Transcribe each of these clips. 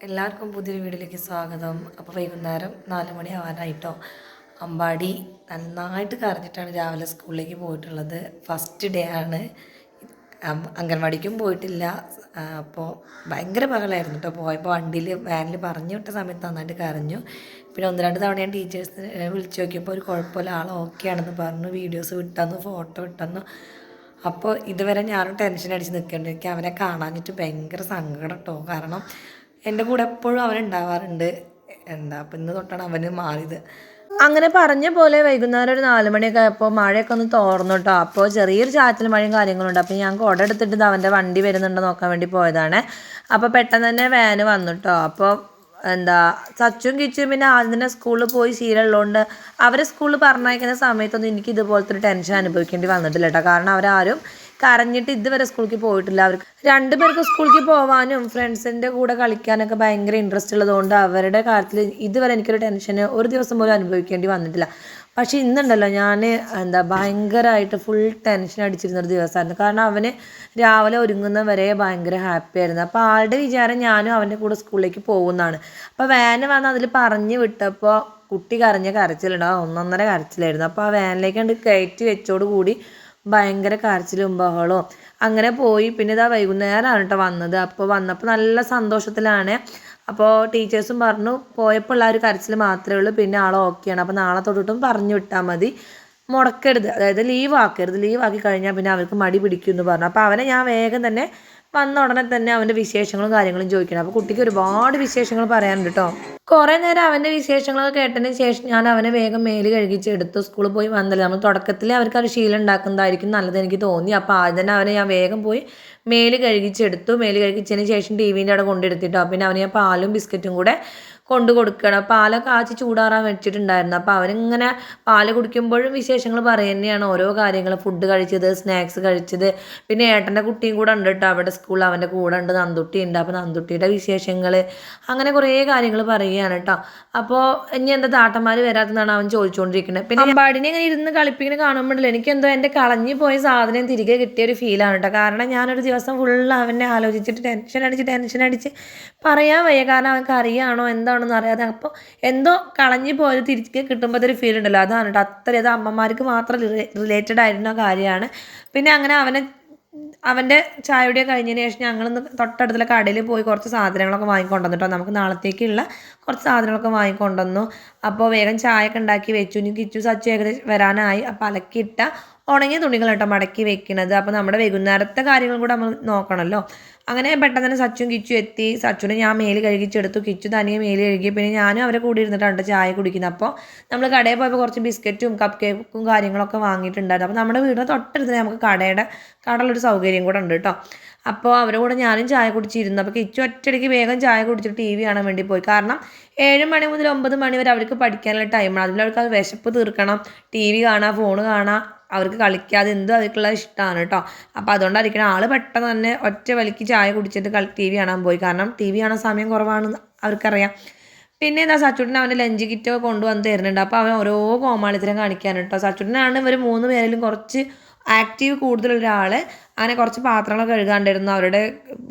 എല്ലാവർക്കും പുതിയൊരു വീഡിയോയിലേക്ക് സ്വാഗതം. അപ്പോൾ വൈകുന്നേരം 4 മണി ആവാനായിട്ടോ. അമ്പാടി നന്നായിട്ട് കരഞ്ഞിട്ടാണ് രാവിലെ സ്കൂളിലേക്ക് പോയിട്ടുള്ളത്. ഫസ്റ്റ് ഡേ ആണ്. അംഗൻവാടിക്കും പോയിട്ടില്ല. അപ്പോൾ ഭയങ്കര ബഹളമായിരുന്നു കേട്ടോ. പോയപ്പോൾ വാനിൽ പറഞ്ഞു വിട്ട സമയത്ത് നന്നായിട്ട് കരഞ്ഞു. പിന്നെ 1-2 തവണ ഞാൻ ടീച്ചേഴ്സിനെ വിളിച്ച് നോക്കിയപ്പോൾ ഒരു കുഴപ്പമില്ല, ആൾ ഓക്കെ ആണെന്ന് പറഞ്ഞു. വീഡിയോസ് വിട്ടന്നു, ഫോട്ടോ വിട്ടന്നു. അപ്പോൾ ഇതുവരെ ഞാനും ടെൻഷൻ അടിച്ച് നിൽക്കേണ്ടി. എനിക്ക് അവനെ കാണാഞ്ഞിട്ട് ഭയങ്കര സങ്കടം കേട്ടോ. കാരണം എൻ്റെ കൂടെ എപ്പോഴും അവനുണ്ടാവാറുണ്ട്. അപ്പം ഇന്ന് തൊട്ടാണ് അവന് മാറിയത്. അങ്ങനെ പറഞ്ഞ പോലെ വൈകുന്നേരം ഒരു 4 മണിയൊക്കെ ആയപ്പോൾ മഴയൊക്കെ ഒന്ന് തോർന്നു കേട്ടോ. അപ്പോൾ ചെറിയൊരു ചാറ്റൽ മഴയും കാര്യങ്ങളുണ്ട്. അപ്പോൾ ഞാൻ കുട എടുത്തിട്ട് അവൻ്റെ വണ്ടി വരുന്നുണ്ടോ നോക്കാൻ വേണ്ടി പോയതാണ്. അപ്പോൾ പെട്ടെന്ന് തന്നെ വാന് വന്നു കേട്ടോ. അപ്പോൾ സച്ചും കിച്ചും പിന്നെ ആദ്യം തന്നെ സ്കൂളിൽ പോയി ശീലമുള്ളതുകൊണ്ട് അവരെ സ്കൂളിൽ പറഞ്ഞയക്കുന്ന സമയത്തൊന്നും എനിക്ക് ഇതുപോലത്തെ ഒരു ടെൻഷൻ അനുഭവിക്കേണ്ടി വന്നിട്ടില്ല കേട്ടോ. കാരണം അവരാരും കരഞ്ഞിട്ട് ഇതുവരെ സ്കൂളിലേക്ക് പോയിട്ടില്ല. അവർക്ക് 2 പേർക്ക് സ്കൂളിലേക്ക് പോകാനും ഫ്രണ്ട്സിൻ്റെ കൂടെ കളിക്കാനൊക്കെ ഭയങ്കര ഇൻട്രസ്റ്റ് ഉള്ളതുകൊണ്ട് അവരുടെ കാര്യത്തിൽ ഇതുവരെ എനിക്കൊരു ടെൻഷന് ഒരു ദിവസം പോലും അനുഭവിക്കേണ്ടി വന്നിട്ടില്ല. പക്ഷേ ഇന്നുണ്ടല്ലോ ഞാൻ ഭയങ്കരമായിട്ട് ഫുൾ ടെൻഷൻ അടിച്ചിരുന്നൊരു ദിവസമായിരുന്നു. കാരണം അവന് രാവിലെ ഒരുങ്ങുന്നവരെ ഭയങ്കര ഹാപ്പി ആയിരുന്നു. അപ്പോൾ ആളുടെ വിചാരം ഞാനും അവൻ്റെ കൂടെ സ്കൂളിലേക്ക് പോകുന്നതാണ്. അപ്പോൾ വാന് വന്ന് അതിൽ പറഞ്ഞു വിട്ടപ്പോൾ കുട്ടി കരച്ചിലുണ്ടാവും. 1-1.5 കരച്ചിലായിരുന്നു. അപ്പോൾ ആ വാനിലേക്ക് കണ്ട് കയറ്റി വെച്ചോടുകൂടി ഭയങ്കര കരച്ചിലും ബഹളവും അങ്ങനെ പോയി. പിന്നെ ഇതാ വൈകുന്നേരമാണ് കേട്ടോ വന്നത്. അപ്പോൾ വന്നപ്പോൾ നല്ല സന്തോഷത്തിലാണ്. അപ്പോൾ ടീച്ചേഴ്സും പറഞ്ഞു പോയപ്പോൾ ഉള്ള ഒരു കരച്ചിൽ മാത്രമേ ഉള്ളൂ, പിന്നെ ആൾ ഓക്കെയാണ്. അപ്പോൾ നാളെ തൊട്ടിട്ടും പറഞ്ഞു വിട്ടാൽ മതി, മുടക്കരുത്, അതായത് ലീവ് ആക്കി കഴിഞ്ഞാൽ പിന്നെ അവർക്ക് മടി പിടിക്കുമെന്ന് പറഞ്ഞു. അപ്പോൾ അവനെ ഞാൻ വേഗം തന്നെ വന്ന ഉടനെ തന്നെ അവൻ്റെ വിശേഷങ്ങളും കാര്യങ്ങളും ചോദിക്കണം. അപ്പോൾ കുട്ടിക്ക് ഒരുപാട് വിശേഷങ്ങൾ പറയാനുണ്ട് കേട്ടോ. കുറേ നേരം അവൻ്റെ വിശേഷങ്ങളൊക്കെ കേട്ടതിന് ശേഷം ഞാൻ അവനെ വേഗം മേല് കഴുകിച്ചെടുത്തു. സ്കൂളിൽ പോയി വന്നില്ല, നമ്മൾ തുടക്കത്തിൽ അവർക്ക് അത് ശീലം ഉണ്ടാക്കുന്നതായിരിക്കും നല്ലത് എനിക്ക് തോന്നി. അപ്പോൾ ആദ്യം തന്നെ അവനെ ഞാൻ വേഗം പോയി മേല് കഴുകിച്ചെടുത്തു. മേല് കഴുകിച്ചതിന് ശേഷം ടിവിൻ്റെ അവിടെ കൊണ്ടെടുത്തിട്ടോ. പിന്നെ അവന് ഞാൻ പാലും ബിസ്ക്കറ്റും കൂടെ കൊടുക്കണം. പാലൊക്കെ കാച്ചി ചൂടാറാൻ വെച്ചിട്ടുണ്ടായിരുന്നു. അപ്പോൾ അവനിങ്ങനെ പാല് കുടിക്കുമ്പോഴും വിശേഷങ്ങൾ പറയുന്നതാണ്, ഓരോ കാര്യങ്ങൾ, ഫുഡ് കഴിച്ചത്, സ്നാക്സ് കഴിച്ചത്. പിന്നെ ഏട്ടൻ്റെ കുട്ടിയും കൂടെ ഉണ്ട് കേട്ടോ അവിടെ സ്കൂളിൽ, അവൻ്റെ കൂടെ ഉണ്ട്, നന്ദുട്ടി ഉണ്ട്. അപ്പോൾ നന്ദുട്ടിയുടെ വിശേഷങ്ങൾ അങ്ങനെ കുറേ കാര്യങ്ങൾ പറയുകയാണ് കേട്ടോ. അപ്പോൾ ഇനി എന്താ താട്ടന്മാർ വരാത്തതാണ് അവൻ ചോദിച്ചുകൊണ്ടിരിക്കുന്നത്. പിന്നെ അമ്പാടിനെ ഇങ്ങനെ ഇരുന്ന് കളിപ്പിക്കുന്നത് കാണുമ്പോഴല്ലോ എനിക്കെന്തോ എൻ്റെ കളഞ്ഞു പോയ സാധനം തിരികെ കിട്ടിയൊരു ഫീലാണ് കേട്ടോ. കാരണം ഞാനൊരു ദിവസം ഫുള്ള് അവനെ ആലോചിച്ചിട്ട് ടെൻഷൻ അടിച്ച് പറയാൻ വയ്യ. കാരണം അവർക്ക് അറിയാണോ എന്താണെന്ന് അറിയാതെ അപ്പോൾ എന്തോ കളഞ്ഞു പോയത് തിരികെ കിട്ടുമ്പോൾ ഒരു ഫീൽ ഉണ്ടല്ലോ, അതാണ് കേട്ടോ. അത് അമ്മമാർക്ക് മാത്രം റിലേറ്റഡ് ആയിരുന്ന കാര്യമാണ്. പിന്നെ അങ്ങനെ അവൻ്റെ ചായയുടെ കഴിഞ്ഞതിന് ശേഷം ഞങ്ങളൊന്ന് തൊട്ടടുത്തുള്ള കടയിൽ പോയി കുറച്ച് സാധനങ്ങളൊക്കെ വാങ്ങിക്കൊണ്ടുവന്നു കേട്ടോ. നമുക്ക് നാളത്തേക്കുള്ള കുറച്ച് സാധനങ്ങളൊക്കെ വാങ്ങിക്കൊണ്ടുവന്നു. അപ്പോൾ വേഗം ചായയൊക്കെ ഉണ്ടാക്കി വെച്ചു. ഇനി കിച്ചു സച്ചു ഏകദേശം വരാനായി. അപ്പോൾ അലക്കിയിട്ട ഉണങ്ങിയ തുണികൾ കേട്ടോ മടക്കി വെക്കുന്നത്. അപ്പോൾ നമ്മുടെ വൈകുന്നേരത്തെ കാര്യങ്ങൾ കൂടെ നമ്മൾ നോക്കണമല്ലോ. അങ്ങനെ പെട്ടെന്ന് തന്നെ സച്ചും കിച്ചു എത്തി. സച്ചുവിനെ ഞാൻ മേല് കഴുകിച്ചെടുത്തു, കിച്ചു തനിയെ മേല് കഴുകി. പിന്നെ ഞാനും അവരെ കൂടി ഇരുന്നിട്ടുണ്ട് ചായ കുടിക്കുന്നത്. അപ്പോൾ നമ്മൾ കടയിൽ പോയപ്പോൾ കുറച്ച് ബിസ്ക്കറ്റും കപ്പ് കേക്കും കാര്യങ്ങളൊക്കെ വാങ്ങിയിട്ടുണ്ടായിരുന്നു. അപ്പോൾ നമ്മുടെ വീടിന് തൊട്ടടുത്ത് നമുക്ക് കടയുള്ളൊരു സൗകര്യം കൂടെ ഉണ്ട് കേട്ടോ. അപ്പോൾ അവരുടെ കൂടെ ഞാനും ചായ കുടിച്ചിരുന്നു. അപ്പോൾ കിച്ചു ഒറ്റയടിക്ക് വേഗം ചായ കുടിച്ചിട്ട് TV കാണാൻ വേണ്ടി പോയി. കാരണം 7 മണി മുതൽ 9 മണി വരെ അവർക്ക് പഠിക്കാനുള്ള ടൈമാണ്. അതിൽ അവർക്ക് അത് വിശപ്പ് തീർക്കണം, TV കാണാം, ഫോൺ കാണാം, അവർക്ക് കളിക്കാതെ എന്തും അവർക്കുള്ള ഇഷ്ടമാണ് കേട്ടോ. അപ്പോൾ അതുകൊണ്ടായിരിക്കണം ആൾ പെട്ടെന്ന് തന്നെ ഒറ്റ വലിക്ക് ചായ കുടിച്ചിട്ട് TV കാണാൻ പോയി. കാരണം TV കാണാൻ സമയം കുറവാണെന്ന് അവർക്കറിയാം. പിന്നെ സച്ചുട്ടിന് അവൻ്റെ ലഞ്ച് കിറ്റൊക്കെ കൊണ്ടുവന്ന് തരുന്നുണ്ട്. അപ്പോൾ അവൻ ഓരോ കോമാളിത്തരം കാണിക്കാൻ കേട്ടോ. സച്ചുട്ടിനാണ് ഇവർ 3 പേരിലും കുറച്ച് ആക്റ്റീവ് കൂടുതലൊരാൾ. അങ്ങനെ കുറച്ച് പാത്രങ്ങളൊക്കെ കഴുകാണ്ടായിരുന്നു. അവരുടെ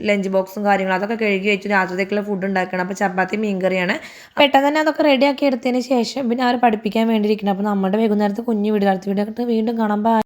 ലഞ്ച് ബോക്സും കാര്യങ്ങളും അതൊക്കെ കഴുകി വെച്ചു. രാത്രിത്തേക്കുള്ള ഫുഡ് ഉണ്ടാക്കണം. അപ്പോൾ ചപ്പാത്തി മീൻകറിയാണ്. പെട്ടെന്ന് തന്നെ അതൊക്കെ റെഡിയാക്കി എടുത്തതിന് ശേഷം പിന്നെ അവർ പഠിപ്പിക്കാൻ വേണ്ടിയിരിക്കണം. അപ്പോൾ നമ്മുടെ വൈകുന്നേരത്ത് കുഞ്ഞു വീഡിയോ വീണ്ടും കാണാൻ